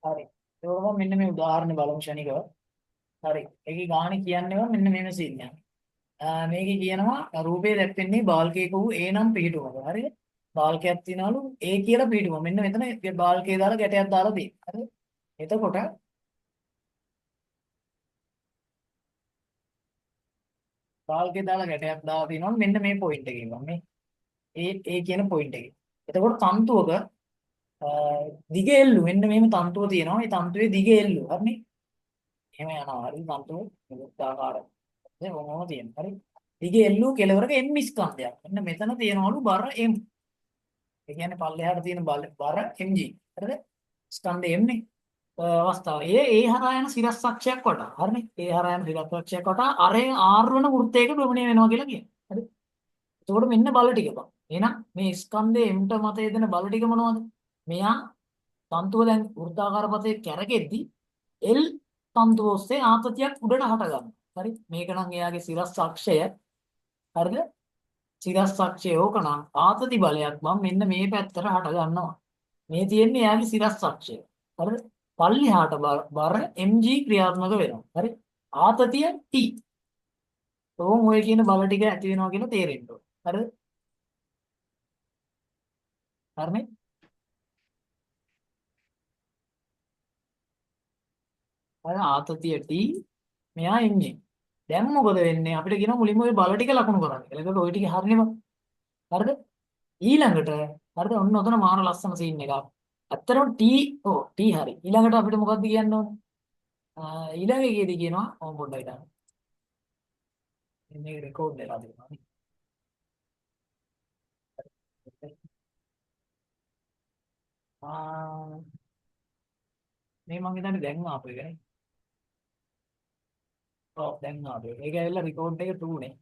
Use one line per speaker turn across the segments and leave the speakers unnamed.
හරි. ඒකම මෙන්න මේ උදාහරණ බලමු ශනිකව. හරි. ඒකේ ගාණ කියන්නේම මෙන්න මේම සීන් එකක්. මේකේ කියනවා රූපේ දැක්වෙන්නේ බාල්කයක වූ ඒ නම් පිහිටුවක. හරිද? බාල්කයක් තියනවලු ඒ කියලා පිහිටුව. මෙන්න මෙතන බාල්කේ දාලා ගැටයක් දාලා තියෙනවා. හරිද? එතකොට බාල්කේ දාලා ගැටයක් දාලා තියෙනවා මෙන්න මේ පොයින්ට් එකේ ඉන්නවා. මේ ඒ කියන පොයින්ට් එකේ. එතකොට තන්තුවක දිග එල්ලු මෙන්න මෙහෙම තන්තුව තියෙනවා. මේ තන්තුවේ දිග එල්ලු. හරිනේ? එහෙම යනවා. හරි තන්තුව වෘත්තාකාරයි. දැන් මොනවද තියෙන්නේ? හරි. දිග එල්ලු කෙලවරක m ස්කන්ධයක්. මෙන්න මෙතන තියෙනවලු බර m. ඒ කියන්නේ පල්ලෙහාට තියෙන බර mg. හරිද? ස්කන්ධ m නේ. අවස්ථාව. ඒ හරහා යන සිරස් අක්ෂයක් වටා. හරිනේ? ඒ හරහා යන සිරස් අක්ෂයක් වටා අරේ r වන වෘත්තයක භ්‍රමණය වෙනවා කියලා කියනවා. හරි? එතකොට මෙන්න බල ටික බං. එහෙනම් මේ ස්කන්ධයේ m ට මත යෙදෙන බල ටික මොනවද? මෙයා තන්තුව දැන් වෘත්තාකාර පතේ කැරකෙද්දි L තන්තුව ඔස්සේ ආතතියක් උඩට හට ගන්නවා. හරි? මේක නම් එයාගේ සිරස් අක්ෂය. හරිද? සිරස් අක්ෂය ඕකනම් ආතති බලයක් මම මෙන්න මේ පැත්තට හට ගන්නවා. මේ තියෙන්නේ එයාගේ සිරස් අක්ෂය. හරිද? පල්ලිහාට බර mg ක්‍රියාත්මක වෙනවා. හරි? ආතතිය t. තෝන් ඔය කියන බල ටික ඇති වෙනවා කියලා තේරෙන්න ඕන. හරිද? හරිනේ? අර ආතතිය t මෙයා mg. දැන් මොකද වෙන්නේ? අපිට කියන මුලින්ම ওই බල ටික ලකුණු කරන්න කියලා. ඒකට ওই ටික හරිනේ. හරිද? ඊළඟට හරිද? ඔන්න ඔතන මාන ලස්සන සීන් එකක්. ඇත්තටම t ඔව් t හරි. ඊළඟට අපිට මොකක්ද කියන්න ඕනේ? ඊළඟ එකේදී කියනවා ඕම් පොඩ්ඩක් හිටන්න. මේක රෙකෝඩ් වෙලා තියෙනවා නේ. ආ මේ මං හිතන්නේ දැන් ආපු එක නේ. ඔව් දැන් ආපු එක. ඒක ඇවිල්ලා රෙකෝඩ් එක 2 නේ.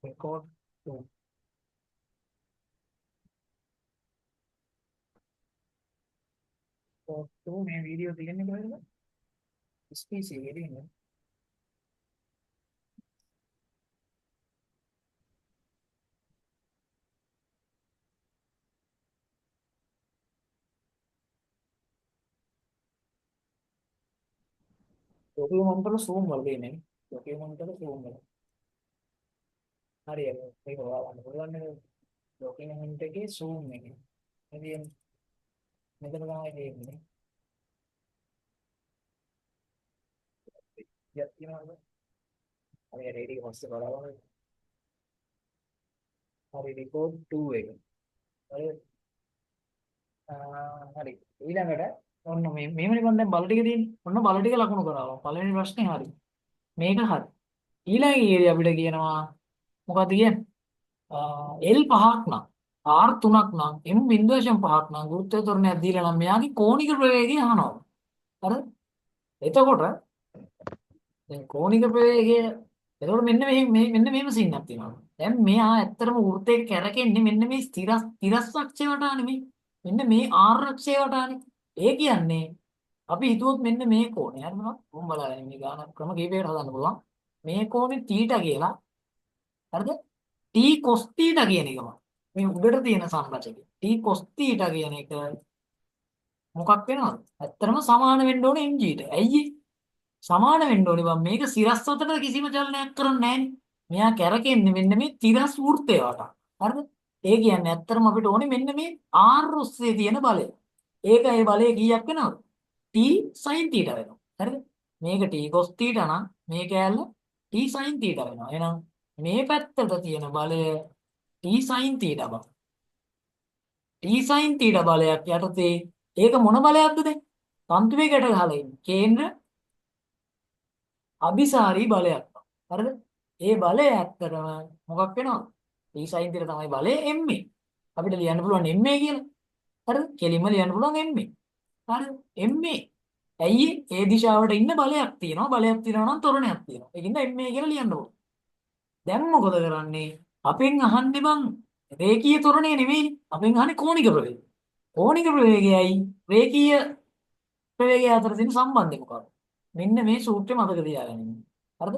රෙකෝඩ් 2. රෙකෝඩ් 2 මේ වීඩියෝ තියෙන්නේ කොහෙද? ස්පීසි එකේ තියෙන්නේ. ડોક્યુમેન્ટ પર zoom වල දෙන්නේ. ડોક્યુમેન્ટ પર zoom වල. හරි ඒක ඔයාලට පුළුවන් නේ ડોක්યુමන්ට් එකේ zoom එක. ඉතින් මෙතන තමයි තියෙන්නේ. යක් තියෙනවද? හරි හරි ඒක පස්සේ බලන්න. හරි record 2 එක. හරි හරි ඊළඟට ඔන්න මේවනේ මම දැන් බල ටික තියෙන්නේ. ඔන්න බල ටික ලකුණු කරාවා. පළවෙනි ප්‍රශ්නේ හරි. මේක හරි. ඊළඟ ඊයේ අපිට කියනවා මොකක්ද කියන්නේ? L 5ක් නම් R 3ක් නම් M 0.5ක් නම් ගුරුත්වය ත්වරණයක් දීලා නම් මෙයාගේ කෝණික ප්‍රවේගය අහනවා. හරිද? එතකොට දැන් කෝණික ප්‍රවේගය එතකොට මෙන්න මෙහෙම සින්නක් තියෙනවා. දැන් මෙයා ඇත්තටම වෘත්තයක කැරකෙන්නේ මෙන්න මේ තිරස් අක්ෂය වටා නෙමෙයි. මෙන්න මේ R අක්ෂය වටානේ. ඒ කියන්නේ අපි හිතුවොත් මෙන්න මේ කෝණය හරි මොනවද? කොහොම බලාගෙන මේ ගාන ක්‍රම කීපයකට හදන්න පුළුවන්. මේ කෝණේ θ කියලා හරිද? t cos θ කියන එකම. මේ උඩට තියෙන සම්රචකය. t cos θ කියන එක මොකක් වෙනවද? ඇත්තටම සමාන වෙන්න ඕනේ mg ට. ඇයි ඒ? සමාන වෙන්න ඕනේ බං මේක සිරස් අතර කිසිම චලනයක් කරන්නේ නැහැනේ. මෙයා කැරකෙන්නේ මෙන්න මේ තිරස් වෘත්තය වටා. හරිද? ඒ කියන්නේ ඇත්තටම අපිට ඕනේ මෙන්න මේ r ඔස්සේ තියෙන බලය. ඒක ඒ බලය කීයක් වෙනවද? t sin θ වෙනවා. හරිද? මේක t cos θ නම් මේක ඇල්ල t sin θ වෙනවා. එහෙනම් මේ පැත්තට තියෙන බලය t sin θ බං. t sin θ බලයක් යටතේ ඒක මොන බලයක්ද දැන්? තන්තුවේ ගැට ගහලා ඉන්නේ. කේන්ද්‍ර අභිසාරී බලයක්. හරිද? ඒ බලය ඇත්තටම මොකක් වෙනවද? t sin θ තමයි බලය ma. අපිට ලියන්න පුළුවන් ma කියලා. හරිද? කෙලින්ම ලියන්න පුළුවන් ma. හරිද? ma. ඇයි ඒ දිශාවට ඉන්න බලයක් තියෙනවා. බලයක් තියෙනවා නම් ත්වරණයක් තියෙනවා. ඒකින්ද ma කියලා ලියන්න ඕනේ. දැන් මොකද කරන්නේ? අපෙන් අහන්නේ බං රේඛීය ත්වරණය නෙමෙයි. අපෙන් අහන්නේ කෝණික ප්‍රවේගය. කෝණික ප්‍රවේගයයි රේඛීය ප්‍රවේගය අතර තියෙන සම්බන්ධය මොකක්ද? මෙන්න මේ සූත්‍රය මතක තියාගන්න. හරිද?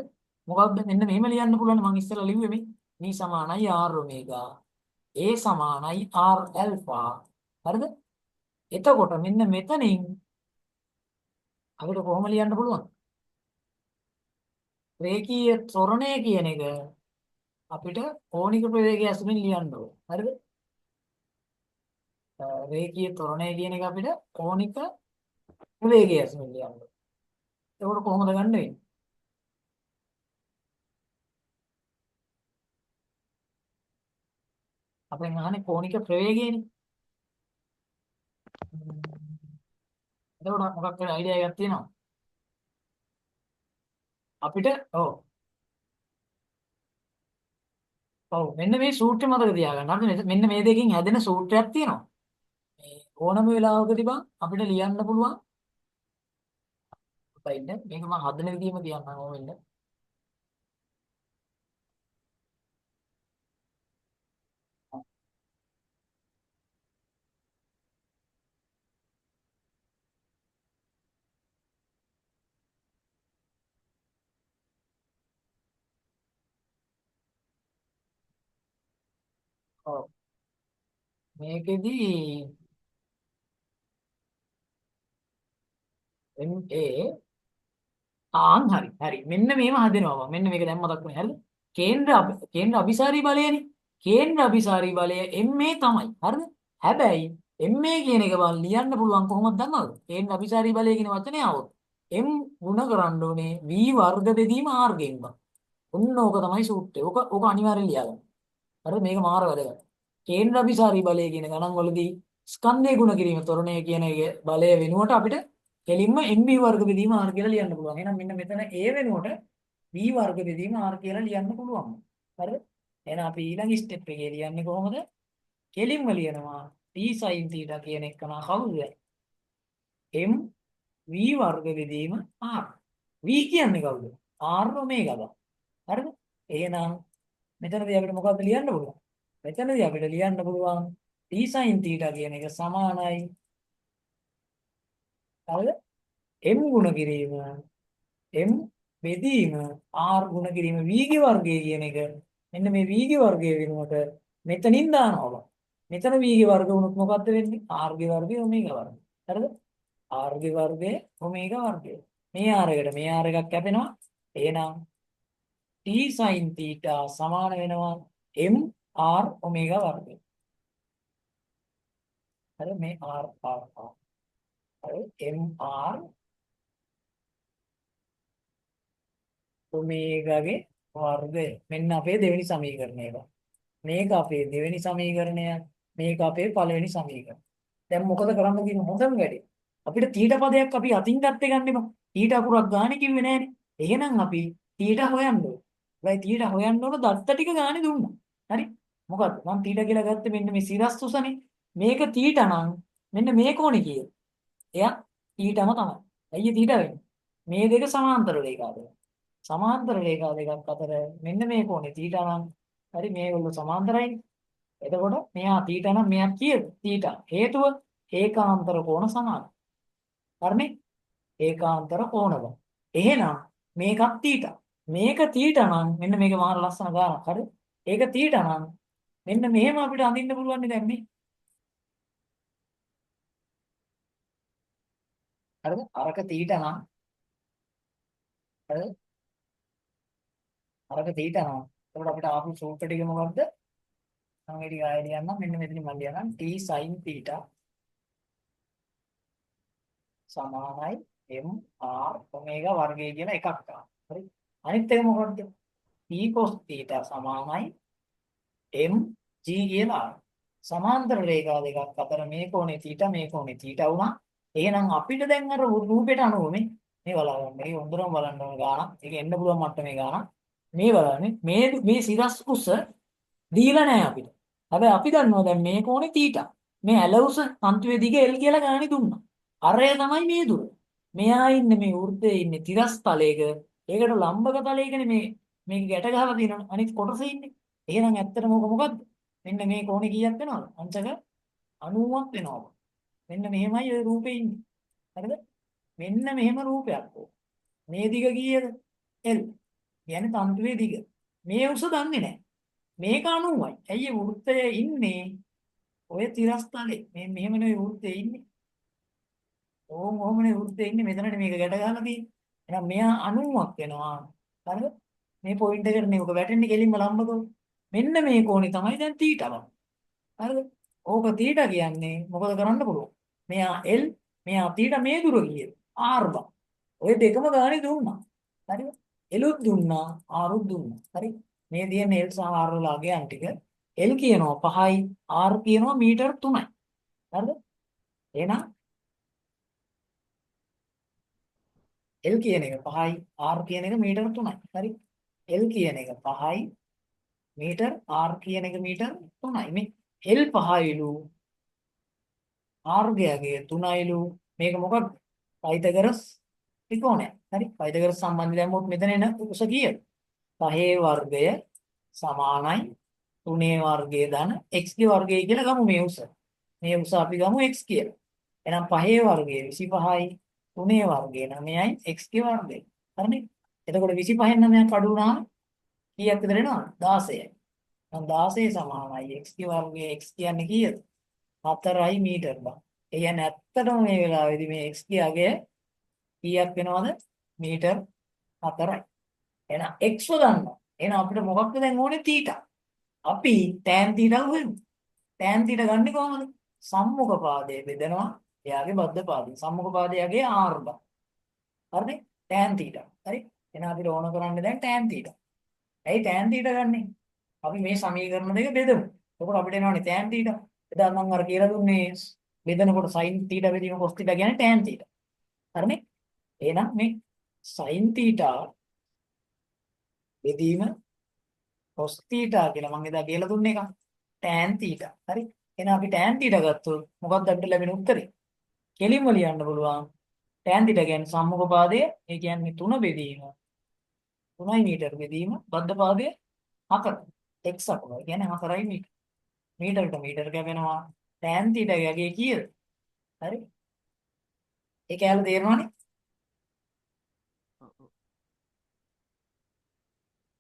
මොකක්ද? මෙන්න මෙහෙම ලියන්න පුළුවන් මම ඉස්සෙල්ලා ලිව්වේ මේ. V සමානයි R ඔමේගා. A සමානයි R ඇල්ෆා. හරිද? එතකොට මෙන්න මෙතනින් අපිට කොහොම ලියන්න පුළුවන්? රේඛීය ත්වරණය කියන එක අපිට කෝණික ප්‍රවේගය ඇසුරින් ලියන්න ඕනේ. හරිද? රේඛීය ත්වරණය කියන එක අපිට කෝණික ප්‍රවේගය ඇසුරින් ලියන්න ඕනේ. එතකොට කොහොමද ගන්න වෙන්නේ? අපෙන් අහන්නේ කෝණික ප්‍රවේගයනේ. එතකොට මොකක් වෙන අයිඩියා එකක් තියෙනවද? අපිට ඔව් ඔව් මෙන්න මේ සූත්‍රය මතක තියාගන්න. හරිද? මෙන්න මේ දෙකෙන් හැදෙන සූත්‍රයක් තියෙනවා. මේ ඕනම වෙලාවකදී බං අපිට ලියන්න පුළුවන්. අපිට මේක මම හදන විදිහම කියන්නම් ඕවෙන්න. ඔව් මේකෙදි MA හරි හරි මෙන්න මේව හදනවා මෙන්න මේක දැන් මතක් වුණේ හරිද කේන්ද්‍ර අභිසාරී බලයනේ කේන්ද්‍ර අභිසාරී බලය MA තමයි හරිද හැබැයි MA කියන එක බලන්න ලියන්න පුළුවන් කොහොමද දන්නවද කේන්ද්‍ර අභිසාරී බලය කියන වචනේ આવොත් M ගුණ කරන්න ඕනේ V වර්ග බෙදීම R ගෙන් බං ඔන්න ඕක තමයි සූත්‍රය ඕක අනිවාර්යෙන් ලියාගන්න හරිද මේක මාර වැදගත් කේන්ද්‍ර අභිසාරී බලය කියන ගණන් වලදී ස්කන්ධය ගුණ කිරීම ත්වරණය කියන එක බලය වෙනුවට අපිට කෙලින්ම MB වර්ග බෙදීම R කියලා ලියන්න පුළුවන්. එහෙනම් මෙන්න මෙතන A වෙනුවට B වර්ග බෙදීම R කියලා ලියන්න පුළුවන්. හරිද? එහෙනම් අපි ඊළඟ ස්ටෙප් එකේ ලියන්නේ කොහොමද? කෙලින්ම ලියනවා T sin theta කියන එක නා කවුද? M V වර්ග බෙදීම R. V කියන්නේ කවුද? R ඔමේගා බා. හරිද? එහෙනම් මෙතනදී අපිට මොකක්ද ලියන්න පුළුවන්? මෙතනදී අපිට ලියන්න පුළුවන් T sin theta කියන එක සමානයි. හරිද? M ගුණ කිරීම M බෙදීම R ගුණ කිරීම V ගේ වර්ගය කියන එක මෙන්න මේ V ගේ වර්ගය වෙනුවට මෙතනින් දානවා. මෙතන V ගේ වර්ග වුණොත් මොකද්ද වෙන්නේ? R ගේ වර්ගය ඔමේගා වර්ගය. හරිද? R ගේ වර්ගය ඔමේගා වර්ගය. මේ R එකට මේ R එකක් කැපෙනවා. එහෙනම් T sin theta සමාන වෙනවා M R ඔමේගා වර්ගය. හරි මේ R. හරි M R ඔමේගාගේ වර්ගය. මෙන්න අපේ දෙවෙනි සමීකරණය එක. මේක අපේ දෙවෙනි සමීකරණය. මේක අපේ පළවෙනි සමීකරණය. දැන් මොකද කරන්න තියෙන්නේ හොඳම වැඩේ. අපිට තීට පදයක් අපි අතින් ගත්තේ ගන්නෙම. තීට අකුරක් ගානේ කිව්වේ නෑනේ. එහෙනම් අපි තීට හොයන්න ඕනේ. වෙයි තීට හොයන්න ඕන දත්ත ටික ගානේ දුන්නා. හරි? මොකද්ද? මම තීට කියලා ගත්තේ මෙන්න මේ සිරස් උසනේ. මේක තීට නම් මෙන්න මේ කෝණේ කීයද? එයා තීටම තමයි. ඇයි තීට වෙන්නේ? මේ දෙක සමාන්තර රේඛා දෙක. සමාන්තර රේඛා දෙකක් අතර මෙන්න මේ කෝණේ තීටා නම් හරි මේගොල්ලෝ සමාන්තරයිනේ. එතකොට මෙයා තීටා නම් මෙයා කීයද? තීටා. හේතුව ඒකාන්තර කෝණ සමානයි. හරිනේ? ඒකාන්තර කෝණද. එහෙනම් මේකත් තීටා. මේක තීටා නම් මෙන්න මේක මහා ලස්සන ගානක්. හරි? ඒක තීටා නම් මෙන්න මෙහෙම අපිට අඳින්න පුළුවන් නේ දැන් මේ. හරිද? අරක තීටා නම් හරිද? අරක තීටා නම් එතකොට අපිට ආපු සූත්‍ර ටික මොකක්ද? මම ඒක ආයෙ ලියන්නම් මෙන්න මෙතනින් මම ලියන්නම් T sin theta සමානයි M R ඔමේගා වර්ගය කියලා එකක් ගන්න. හරි. අනිත් එක මොකක්ද? P cos theta සමානයි M G කියලා. සමාන්තර රේඛා දෙකක් අතර මේ කෝණේ theta මේ කෝණේ theta වුණා. එහෙනම් අපිට දැන් අර රූපයට අනුව මේ බලන්න. මේ හොඳටම බලන්න ඕන ගානක්. ඒක එන්න පුළුවන් මට්ටමේ ගානක්. මේ බලන්නේ මේ සිරස් උස දීලා නැහැ අපිට. හැබැයි අපි දන්නවා දැන් මේ කෝණේ තීටා. මේ ඇල උස අන්තිමේ දිග L කියලා ගානේ දුන්නා. අරය තමයි මේ දුර. මෙයා ඉන්නේ මේ වෘත්තයේ ඉන්නේ තිරස් තලයක. ඒකට ලම්බක තලයකනේ මේක ගැට ගහලා තියෙනවා. අනිත් කොටසේ ඉන්නේ. එහෙනම් ඇත්තටම මොකද? මෙන්න මේ කෝණේ කීයක් වෙනවද? අංශක 90ක් වෙනවා. මෙන්න මෙහෙමයි ඔය රූපේ ඉන්නේ. හරිද? මෙන්න මෙහෙම රූපයක් ඕක. මේ දිග කීයද? L. කියන්නේ තන්තුවේ දිග. මේ උස දන්නේ නැහැ. මේක 90යි. ඇයි වෘත්තයේ ඉන්නේ ඔය තිරස්තලේ. මේ මෙහෙම නෙවෙයි වෘත්තයේ ඉන්නේ. ඕමනේ වෘත්තයේ ඉන්නේ මෙතනනේ මේක ගැට ගහලා තියෙන්නේ. එහෙනම් මෙයා 90ක් වෙනවා. හරිද? මේ පොයින්ට් එකට නේ ඔක වැටෙන්නේ කෙලින්ම ලම්බකෝ. මෙන්න මේ කෝණේ තමයි දැන් තීටා වань. හරිද? ඕක තීටා කියන්නේ මොකද කරන්න පුළුවන්? මෙයා L මෙයා තීටා මේ දුර ගියේ R බා. ඔය දෙකම ගානේ දුන්නා. හරිද? L උත් දුන්නා R උත් දුන්නා. හරි? මේ තියෙන L සහ R වල අගයන් ටික L කියනවා 5යි R කියනවා මීටර් 3යි. හරිද? එහෙනම් L කියන එක 5යි R කියන එක මීටර 3යි. හරි. L කියන එක 5යි මීටර R කියන එක මීටර 3යි. මේ L 5යිලු R ගයගේ 3යිලු මේක මොකක්ද? පයිතගරස් ත්‍රිකෝණයක්. හරි. පයිතගරස් සම්බන්ධය දැම්මොත් මෙතන එන උස කීයද? 5 වර්ගය සමානයි 3 වර්ගය ධන x ගේ වර්ගය කියලා ගමු මේ උස. මේ උස අපි ගමු x කියලා. එහෙනම් 5 වර්ගය 25යි 3 වර්ගය 9යි x ගේ වර්ගය. හරිනේ? එතකොට 25න් 9ක් අඩු වුණාම කීයක් විතර එනවද? 16යි. එහෙනම් 16 සමානයි x ගේ වර්ගය x කියන්නේ කීයද? 4යි මීටර බා. ඒ කියන්නේ ඇත්තටම මේ වෙලාවේදී මේ x ගේ අගය කීයක් වෙනවද? මීටර 4යි. එහෙනම් x ගන්නවා. එහෙනම් අපිට මොකක්ද දැන් ඕනේ තීටා. අපි tan තීටා හොයමු. tan තීටා ගන්නේ කොහොමද? සම්මුඛ පාදයේ බෙදනවා එයාගේ බද්ධ පාදය. සම්මුඛ පාදයේගේ r බා. හරිනේ? tan theta. හරි? එහෙනම් අපිට ඕන කරන්නේ දැන් tan තීටා. ඇයි tan තීටා ගන්නෙ? අපි මේ සමීකරණ දෙක බෙදමු. එතකොට අපිට එනවනේ tan තීටා. එදා මම අර කියලා දුන්නේ බෙදනකොට sin තීටා බෙදීම cos තීටා කියන්නේ tan තීටා. හරිනේ? එහෙනම් මේ sin තීටා බෙදීම cos තීටා කියලා මම එදා කියලා දුන්නේ එක. tan theta. හරි? එහෙනම් අපි tan තීටා ගත්තොත් මොකක්ද අපිට ලැබෙන උත්තරේ? කෙලින්ම ලියන්න පුළුවන්. tan තීටා කියන්නේ සම්මුඛ පාදය. ඒ කියන්නේ 3 බෙදීම 3යි මීටර බෙදීම බද්ධ පාදය 4. x අකුර. ඒ කියන්නේ 4යි මීටර. මීටරට මීටර කැපෙනවා. tan තීටා යගේ කීයද? හරි? ඒක යාළුවා තේරෙනවනේ?
ඔව් ඔව්.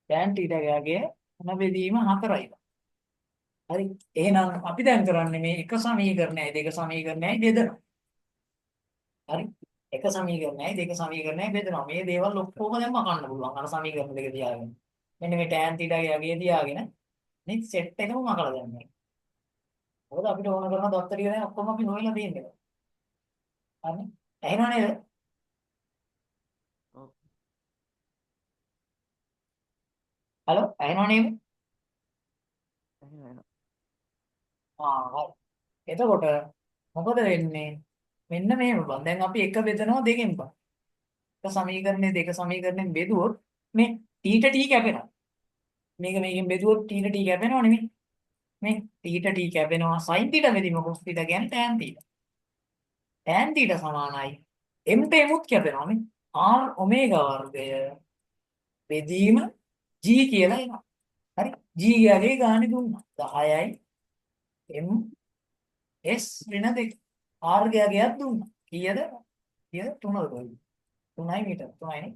tan තීටා යගේ 3 බෙදීම 4යි. හරි? එහෙනම් අපි දැන් කරන්නේ මේ එක සමීකරණයයි දෙක සමීකරණයයි බෙදනවා. හරි? එක සමීකරණයයි දෙක සමීකරණයයි බෙදනවා. මේ දේවල් ඔක්කොම දැන් මකන්න පුළුවන්. අර සමීකරණ දෙක තියාගෙන. මෙන්න මේ tan තීටාගේ යගේ තියාගෙන මේ සෙට් එකම මකලා දැම්මේ. මොකද අපිට ඕන කරන දත්ත ටික දැන් ඔක්කොම අපි හොයලා තියෙනවා. හරි? ඇහෙනව නේද?
ඔව්.
හලෝ ඇහෙනව නේද?
ඇහෙනවා.
හරි. එතකොට මොකද වෙන්නේ? මෙන්න මේව බං. දැන් අපි එක බෙදනවා දෙකෙන් බං. එක සමීකරණේ දෙක සමීකරණයෙන් බෙදුවොත් මේ t ට t කැපෙනවා. මේක මේකෙන් බෙදුවොත් t ට t කැපෙනව නෙමෙයි. මේ t ට t කැපෙනවා sin θ බෙදීම cos θ කියන්නේ tan θ. tan θ සමානයි m ට m උත් කැපෙනවා නේ. r ඔමේගා වර්ගය බෙදීම g කියලා එනවා. හරි? g ගානේ ගානේ දුන්නා. 10යි m s ඍණ 2. r ගාගයක් දුන්නා. කීයද? කීයද? 3ද කොයිද? 3යි මීටර 3යි නේ.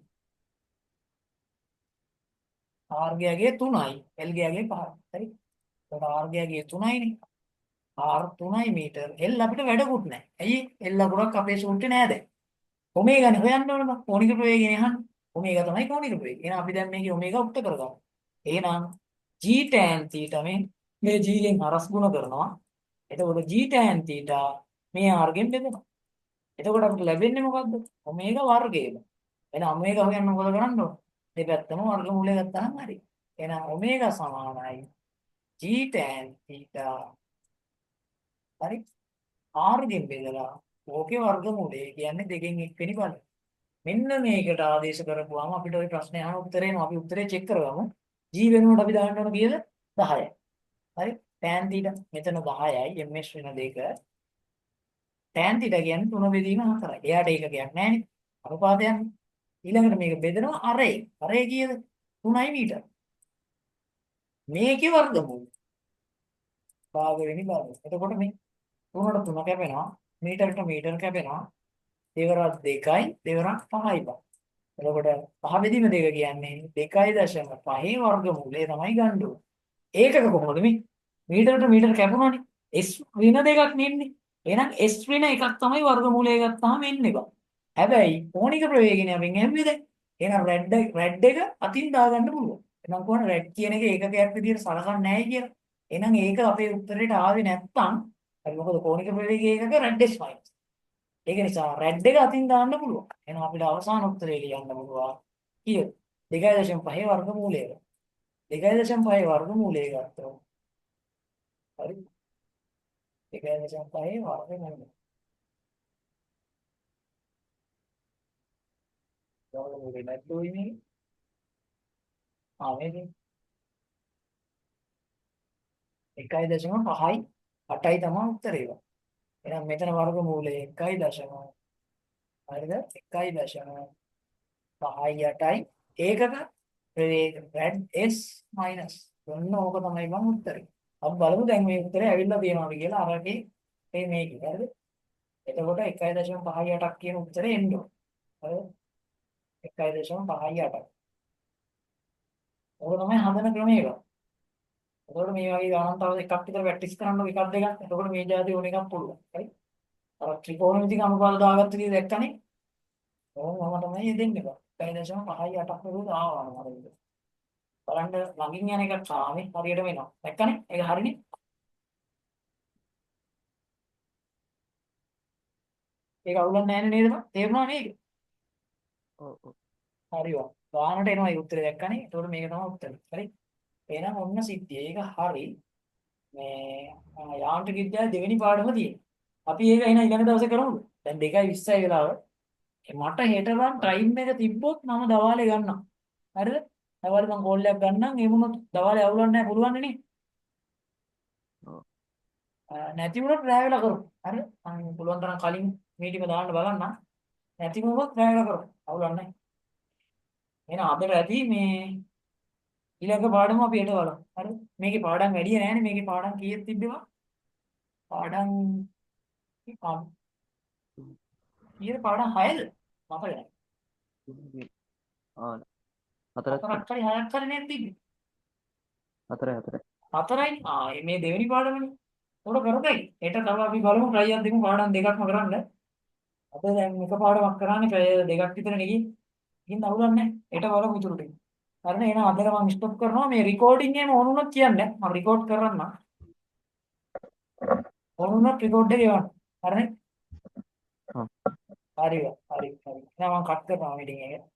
r ගාගේ 3යි l ගාගේ 5යි. හරි? එතකොට r ගාගේ 3යි නේ. r 3යි මීටර. l අපිට වැඩකුත් නැහැ. ඇයි? l අකුරක් අපේ සූත්‍රේ නෑ දැන්. ඔමේගානේ හොයන්න ඕන බං. කෝණික ප්‍රවේගයනේ අහන්නේ. ඔමේගා තමයි කෝණික ප්‍රවේගය. එහෙනම් අපි දැන් මේකේ ඔමේගා උක්ත කරගමු. එහෙනම් g tan θ මේ g ගෙන් හරස් ගුණ කරනවා. එතකොට g tan θ මේ r ගෙන් බෙදෙනවා. එතකොට අපිට ලැබෙන්නේ මොකද්ද? ඔමේගා වර්ගයම. එහෙනම් ඔමේගා හොයන්න මොකද කරන්න ඕන? දෙපැත්තම වර්ගමූලය ගත්තාම හරි. එහෙනම් ඔමේගා සමානයි g tan θ හරි r ගෙන් බෙදලා ඕකේ වර්ගමූලය කියන්නේ දෙකෙන් එක් වෙනි බලය. මෙන්න මේකට ආදේශ කරපුවාම අපිට ওই ප්‍රශ්නේ අහන උත්තරේ එනවා. අපි උත්තරේ චෙක් කරගමු. g වෙනුවට අපි දාන්න ඕන කීයද? 10යි. හරි? tan θ මෙතන 10යි ms වෙන දෙක. tan θ කියන්නේ 3 බෙදීම 4යි. එයාට ඒකකයක් නැහැනේ. අනුපාතයක්. ඊළඟට මේක බෙදනවා අරේ. අරේ කීයද? 3යි මීටර. මේකේ වර්ගමූලය. භාග වෙනි භාගය. එතකොට මේ 3ට 3 කැපෙනවා. මීටරට මීටර කැපෙනවා. දෙවරක් 2යි දෙවරක් 5යි බා. එතකොට පහ බෙදීම දෙක කියන්නේ 2.5 වර්ගමූලය තමයි ගන්න ඕනේ. ඒකක කොහොමද මේ? මීටරට මීටර කැපුණානේ. s ඍණ දෙකක් නෙන්නේ. එහෙනම් S වෙන එකක් තමයි වර්ගමූලය ගත්තාම එන්නේ බං. හැබැයි කෝණික ප්‍රවේගනේ අපෙන් ඇහුවේ දැන්. එහෙනම් රැඩ් එක අතින් දාගන්න පුළුවන්. එහෙනම් කොහොමද රැඩ් කියන එක ඒකකයක් විදිහට සලකන්නේ නැහැ කියලා. එහෙනම් ඒක අපේ උත්තරේට ආවේ නැත්තම් හරි මොකද කෝණික ප්‍රවේගය ඒකක රැඩ් S මයිනස්. ඒක නිසා රැඩ් එක අතින් දාන්න පුළුවන්. එහෙනම් අපිට අවසාන උත්තරේ ලියන්න පුළුවන්. කීයද? 2.5 වර්ගමූලය. 2.5 වර්ගමූලය ගත්තොත් හරි 2.5 වර්ගමූලය. වර්ගමූලය නැද්දෝ ඉන්නේ. මේකේ 1.5යි 8යි තමයි උත්තරේ. එහෙනම් මෙතන වර්ගමූලය 1.5 හරිද? 1.5යි 8යි ඒකක රැඩ් S මයිනස්. ඔන්න ඕක තමයි මම උත්තරේ. අපි බලමු දැන් මේ උත්තරේ ඇවිල්ලා තියෙනවද කියලා අරගේ මේකේ හරිද? එතකොට 1.5යි 8ක් කියන උත්තරේ එන්න ඕන. හරිද? 1.5යි 8ක්. ඕක තමයි හදන ක්‍රමය එක. එතකොට මේ වගේ ගණන් තව එකක් විතර ප්‍රැක්ටිස් කරන්න එකක් දෙකක්. එතකොට මේ જાති ඕන එකක් පුළුවන්. හරි? අර ත්‍රිකෝණමිතික අනුපාත දාගත්ත කී දැක්කනේ. ඕම මම තමයි දෙන්නේ බා. 1.5යි 8ක් වරුද ආවා මම. බලන්න ළඟින් යන එකක් ආවේ හරියටම එනවා. දැක්කනේ? ඒක හරිනේ. ඒක අවුලක් නැහැ නේද බා? තේරුණා නේද?
ඔව් ඔව්.
හරි වා. ගානට එනවා ඒ උත්තරේ දැක්කනේ. එතකොට මේක තමයි උත්තරේ. හරි? එහෙනම් ඔන්න සිද්ධිය. ඒක හරි. මේ යාන්ත්‍රික විද්‍යාවේ දෙවෙනි පාඩම තියෙනවා. අපි ඒක එහෙනම් ඊළඟ දවසේ කරමුද? දැන් 2:20යි වෙලාව. මට හෙට නම්
ඔව්
ටයිම් එක තිබ්බොත් මම දවාලේ ගන්නම්. හරිද? දවාලේ මම කෝල් එකක් ගන්නම්. ඒ වුණොත් දවාලේ අවුලක් නැහැ පුළුවන් නේ.
ඔව්.
නැති වුණොත් රැ වෙලා කරමු. හරිද? මම පුළුවන් තරම් කලින් මීටින්ග දාන්න බලන්න. නැති වුණොත් රැ වෙලා කරමු. අවුලක් නැහැ. එහෙනම් අද රැදි මේ ඊළඟ පාඩම අපි හෙට බලමු. හරිද? මේකේ පාඩම් වැඩි නෑනේ. මේකේ පාඩම් කීයක් තිබ්බේවා? පාඩම්
තුන්-
ඊයේ පාඩම් 6ද? මතක නැහැ.
තුන්වෙනි. ආ හතරක්
හතරක් හරි හයක් හරි නේද තිබ්බේ?
හතරයි.
හතරයි. මේ දෙවෙනි පාඩමනේ. උඩ කරතයි. හෙට තව අපි බලමු try එකක් දෙමු පාඩම් දෙකක්ම කරන්න. අද දැන් එක පාඩමක් කරානේ පැය දෙකක් විතර නෙගි. ඉතින් අවුලක් නැහැ. හෙට බලමු ඉතුරු ටික. හරිනේ එහෙනම් අදට මම ස්ටොප් කරනවා. මේ රෙකෝඩින් එකම ඕන වුණොත් කියන්න. මම රෙකෝඩ් කරන්න. ඕන වුණොත් රෙකෝඩ් එක එවන්න. හරිනේ?
ඔව්.
හරි. හරි. එහෙනම් මම කට් කරනවා මීටින් එක.